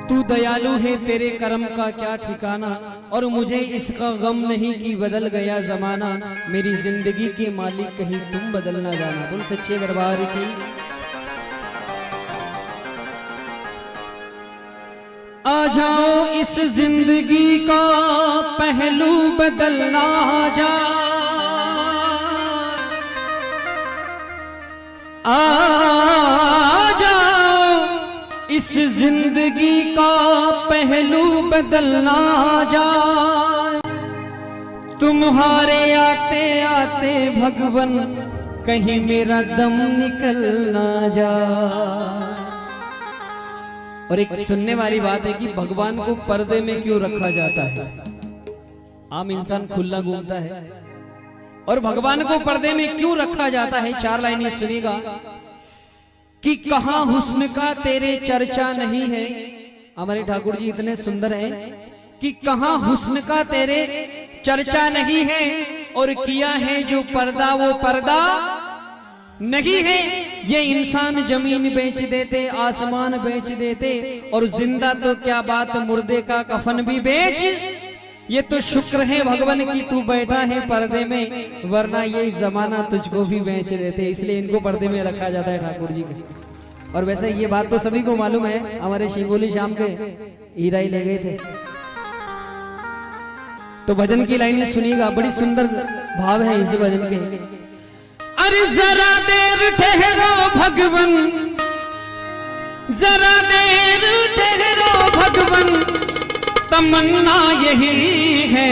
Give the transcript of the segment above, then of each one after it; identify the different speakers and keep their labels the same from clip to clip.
Speaker 1: तू दयालु है, तेरे कर्म का क्या ठिकाना, और मुझे इसका गम नहीं कि बदल गया जमाना। मेरी जिंदगी के मालिक कहीं तुम बदल ना जाना। बोल सच्चे दरबार की। आ जाओ इस जिंदगी का पहलू बदलना जा, आ जाओ इस जिंदगी का पहलू बदलना जा। तुम्हारे आते आते भगवन कहीं मेरा दम निकल ना जा। और एक सुनने वाली बात है कि भगवान को पर्दे में क्यों रखा जाता है। आम इंसान खुला घूमता है और भगवान को पर्दे में क्यों रखा जाता है। 4 लाइनें सुनिएगा कि कहां हुस्न का तेरे चर्चा नहीं है। हमारे ठाकुर जी इतने सुंदर हैं कि कहां हुस्न का तेरे चर्चा नहीं है, और किया है जो पर्दा वो पर्दा नहीं है। ये इंसान जमीन बेच देते, आसमान बेच देते, और जिंदा तो क्या बात मुर्दे का कफन भी बेच। ये तो शुक्र है भगवान की तू बैठा है पर्दे में, वरना ये जमाना तुझको भी बेच देते। इसलिए इनको पर्दे में रखा जाता है ठाकुर जी को। और वैसे ये बात तो सभी को मालूम है, हमारे शिंगोली शाम के हीरा ही ले गए थे। तो भजन की लाइनें सुनिएगा, बड़ी सुंदर भाव है इसी भजन के। अरे जरा देर ठहरो भगवन, जरा देर ठहरो भगवन, तमन्ना यही है।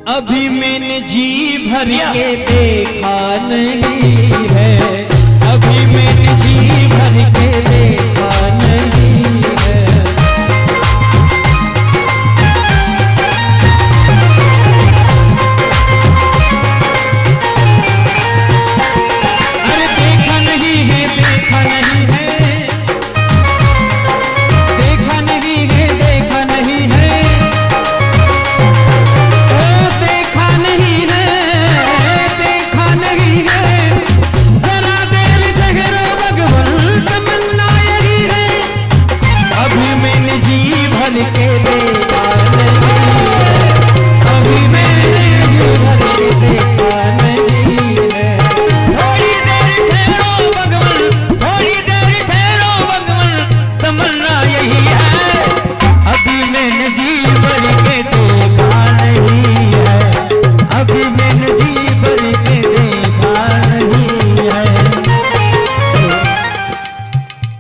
Speaker 1: अभी मैंने जी भर के देखा नहीं है, अभी मैंने जी भर के देखा नहीं है।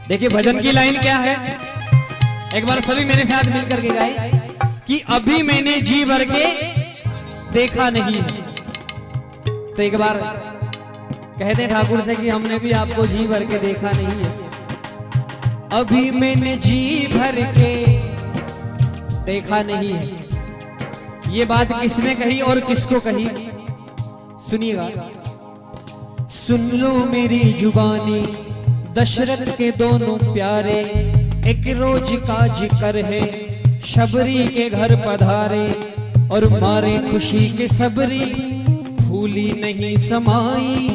Speaker 1: देखिए भजन की लाइन क्या है, एक बार सभी मेरे साथ मिलकर के गाए कि अभी मैंने जी भर के देखा नहीं है। तो एक बार कहते ठाकुर से कि हमने भी आपको जी भर के देखा नहीं है। अभी मैंने जी भर के देखा नहीं है। ये बात किसने कही और किसको कही, सुनिएगा। सुन लो मेरी जुबानी, दशरथ के दोनों प्यारे, एक रोज का जिक्र है। शबरी के घर पधारे और मारे खुशी के सबरी, भूली नहीं समाई।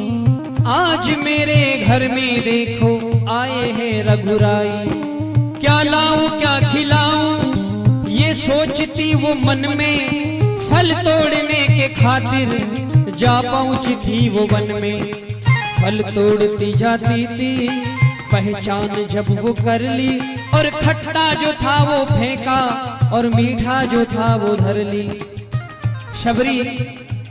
Speaker 1: आज मेरे घर में देखो आए हैं रघुराई। क्या लाऊं क्या खिलाऊं ये सोचती वो मन में, फल तोड़ने के खातिर जा पहुंची थी वो वन में। फल तोड़ती जाती थी, पहचान जब वो कर ली, और खट्टा जो था वो फेंका और मीठा जो था वो धर ली। शबरी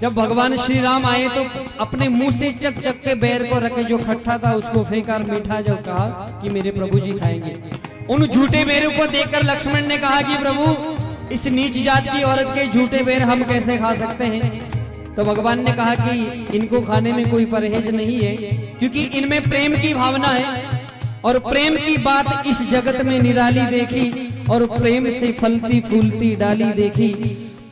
Speaker 1: जब भगवान श्री राम आए तो अपने मुंह से चक चक के बैर को रखे, जो खट्टा था उसको फेंका और मीठा जो कहा कि मेरे प्रभु जी खाएंगे। उन झूठे बैरों को देखकर लक्ष्मण ने कहा कि प्रभु इस नीच जात की औरत के झूठे बैर हम कैसे खा सकते हैं। तो भगवान ने कहा कि इनको खाने में कोई परहेज नहीं है, क्योंकि इनमें प्रेम की भावना है, और प्रेम की बात इस जगत में निराली देखी, और प्रेम से फलती फूलती डाली देखी।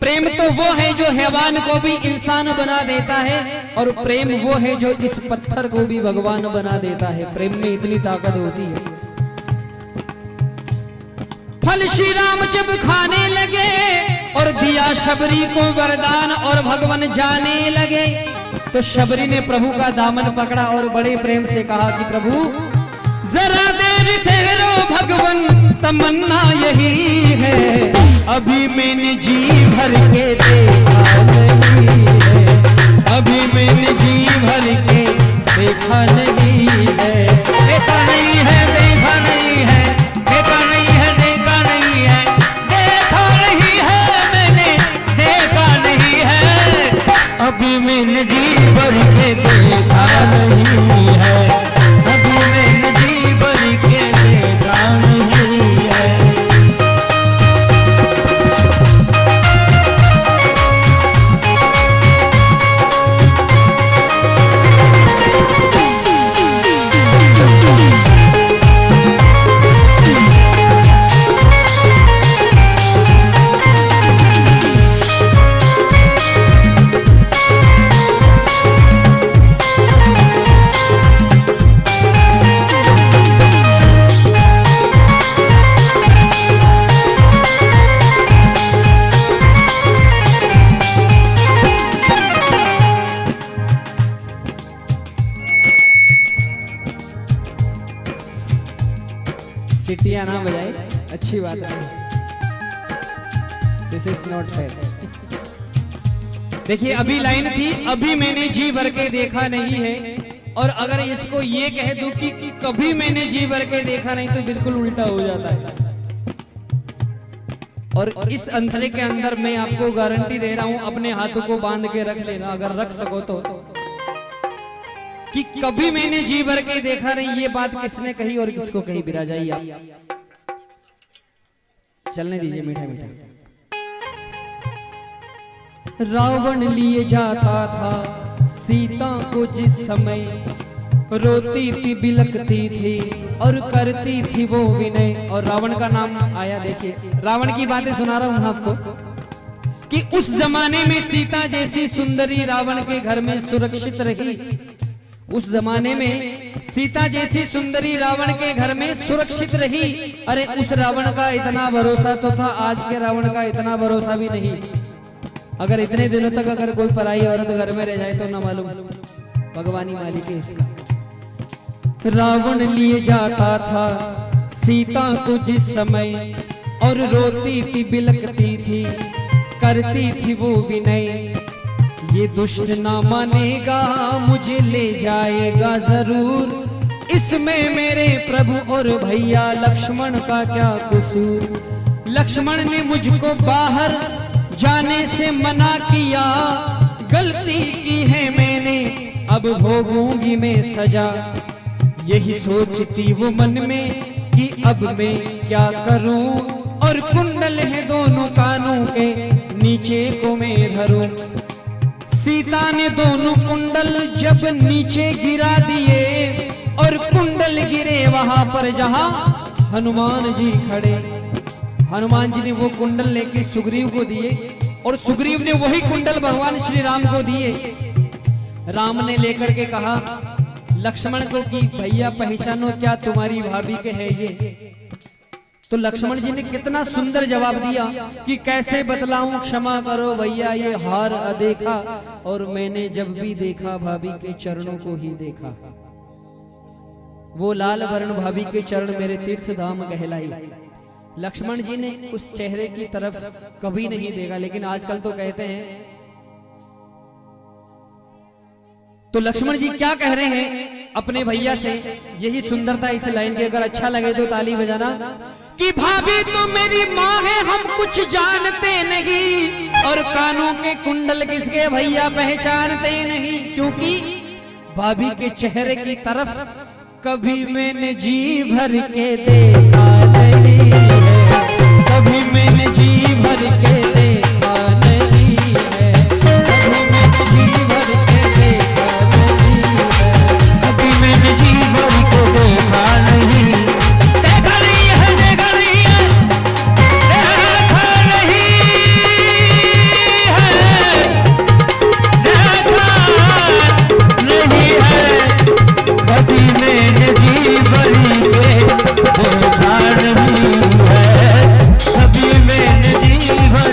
Speaker 1: प्रेम तो वो है जो हैवान को भी इंसान बना देता है, और प्रेम वो है जो इस पत्थर को भी भगवान बना देता है। प्रेम में इतनी ताकत होती है। फल श्री राम जब खाने लगे और दिया शबरी को वरदान, और भगवान जाने लगे, तो शबरी ने प्रभु का दामन पकड़ा और बड़े प्रेम से कहा कि प्रभु जरा देर ठहरो भगवन, तमन्ना यही है, अभी मैंने जी भर के देखा नहीं है, अभी मैंने जी भर के देखा नहीं है। देखा नहीं है, देखा नहीं है, देखा नहीं है, देखा नहीं है, देखा नहीं है, मैंने देखा नहीं है, अभी मैंने जी भर के देखा नहीं है, अभी मैंने जी भर के देखा नहीं है। सिटियां ना बजाए, अच्छी बात है, दिस इज नॉट फेयर। देखिए अभी लाइन थी, अभी मैंने जी भर के देखा नहीं है, और अगर इसको ये कह दूं कि कभी मैंने जी भर के देखा नहीं, तो बिल्कुल उल्टा हो जाता है। और इस अंतरे के अंदर मैं आपको गारंटी दे रहा हूं, अपने हाथों को बांध के रख लेना, अगर रख सको तो, कि कभी मैंने जी भर के देखा नहीं। ये बात किसने कही और किसको कही, बिरा जाइए आप, चलने दीजिए मीठा मीठा। रावण लिए जाता था सीता को जिस समय, रोती थी बिलकती थी और करती थी वो विनय। और रावण का नाम आया, देखिए रावण की बातें सुना रहा हूं आपको, कि उस जमाने में सीता जैसी सुंदरी रावण के घर में सुरक्षित रही। उस जमाने में सीता जैसी सुंदरी रावण के घर में सुरक्षित रही। अरे उस रावण का इतना भरोसा तो था, आज के रावण का इतना भरोसा भी नहीं। अगर इतने दिनों तक अगर कोई पराई औरत घर में रह जाए तो ना मालूम भगवानी मालिक है उसका। रावण लिए जाता था सीता को जिस समय, और रोती थी बिलकती थी करती थी वो विनय। ये दुष्ट ना मानेगा मुझे ले जाएगा जरूर, इसमें मेरे प्रभु और भैया लक्ष्मण का क्या कसूर। लक्ष्मण ने मुझको बाहर जाने से मना किया, गलती की है मैंने अब भोगूंगी मैं सजा। यही सोचती वो मन में कि अब मैं क्या करूं, और कुंडल है दोनों कानों के नीचे को मैं धरूं। सीता ने दोनों कुंडल जब नीचे गिरा दिए, और कुंडल गिरे वहां पर जहां हनुमान जी खड़े। हनुमान जी ने वो कुंडल लेके सुग्रीव को दिए, और सुग्रीव ने वही कुंडल भगवान श्री राम को दिए। राम ने लेकर के कहा लक्ष्मण को कि भैया पहचानो क्या तुम्हारी भाभी के है ये। तो लक्ष्मण जी ने कितना सुंदर जवाब दिया कि कैसे बतलाऊं, क्षमा करो भैया ये हार अदेखा, और मैंने जब भी देखा भाभी के चरणों को ही देखा। वो लाल वर्ण भाभी के चरण मेरे तीर्थ धाम कहलाई। लक्ष्मण जी ने उस चेहरे की तरफ कभी नहीं देखा, लेकिन आजकल तो कहते हैं। तो लक्ष्मण जी क्या कह रहे हैं अपने भैया से, यही सुंदरता इस लाइन की। अगर अच्छा लगे तो ताली बजाना। कि भाभी तो मेरी माँ है, हम कुछ जानते नहीं, और कानों के कुंडल किसके भैया पहचानते नहीं। क्योंकि भाभी के चेहरे की तरफ कभी मैंने जी भर के देखा नहीं है, कभी मैंने जी भर के देखा नहीं है, कभी मैंने जी भर के देखा नहीं है, कभी मैंने जी भर के देखा नहीं। देखा नहीं है, देखा नहीं है, देखा नहीं है, देखा नहीं है, कभी मैंने जी भर के देखा नहीं है, कभी मैंने जी भर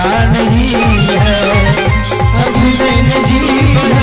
Speaker 1: देखा नहीं है, अभी मैंने जी भर